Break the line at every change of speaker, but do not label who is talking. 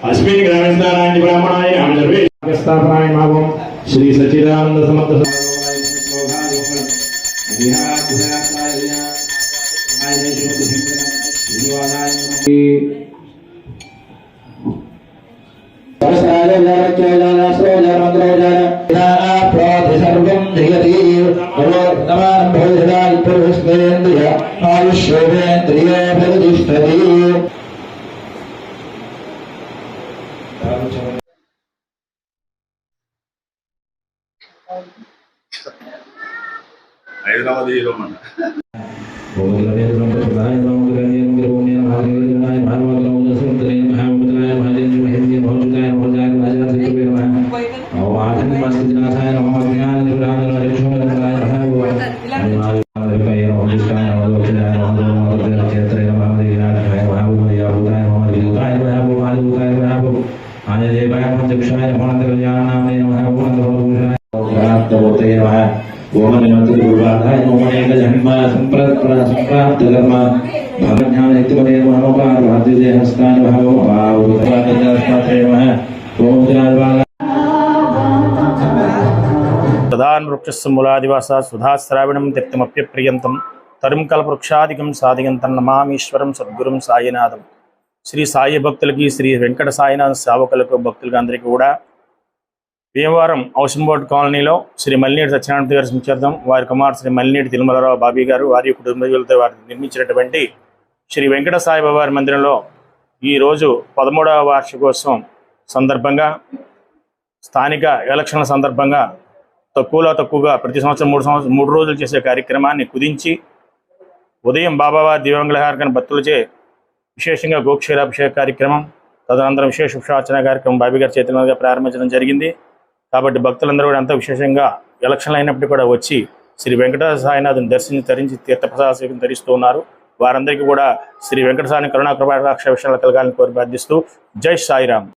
अस्मिन् ग्रामस्थानाय ब्राह्मणाय नाम सर्वे स्थापनाय मागम श्री सच्चिदानंद समर्थ
హైదరాబాద్ హీరో మన ప్రధాన వృక్షమూలాదివాస సుధాశ్రావణం తీర్థమప్యప్రియంతం తరుం కల్పవృక్షాదికం సాధిగంతం నమామీశ్వరం సద్గురుం సాయినాథం. శ్రీ సాయి భక్తులకి, శ్రీ వెంకట సాయినాథ సేవకులకు, భక్తులకి అందరికీ కూడా భీమవరం హౌసింగ్ బోర్డు కాలనీలో శ్రీ మల్లినేటి సత్యనారాయణ గారి సంచర్థం వారి కుమార్ శ్రీ మల్లినేటి తిరుమలరావు బాబీ గారు వారి కుటుంబీకులతో వారు నిర్మించినటువంటి శ్రీ వెంకట సాయిబాబా వారి మందిరంలో ఈరోజు 13వ వార్షికోత్సవం సందర్భంగా స్థానిక ఎలక్షన్ల సందర్భంగా తక్కువగా ప్రతి సంవత్సరం 3 రోజులు చేసే కార్యక్రమాన్ని కుదించి ఉదయం బాబావారి దివ్యాంగులహారకన భక్తులచే విశేషంగా గోక్షీరాభిషేక కార్యక్రమం, తదనంతరం విశేష ఉషార్చన కార్యక్రమం బాబీ గారి చేతుల మీదుగా ప్రారంభించడం జరిగింది. కాబట్టి భక్తులందరూ కూడా అంత విశేషంగా ఎలక్షన్లు అయినప్పటికీ కూడా వచ్చి శ్రీ వెంకట సాయినాథుని దర్శించి తరించి తీర్థప్రసాద ధరిస్తూ ఉన్నారు. వారందరికీ కూడా శ్రీ వెంకట సాయి కరుణా కృపాకటాక్ష విషయాలు కలగాలని కోరి ప్రార్థిస్తూ జై సాయిరామ్.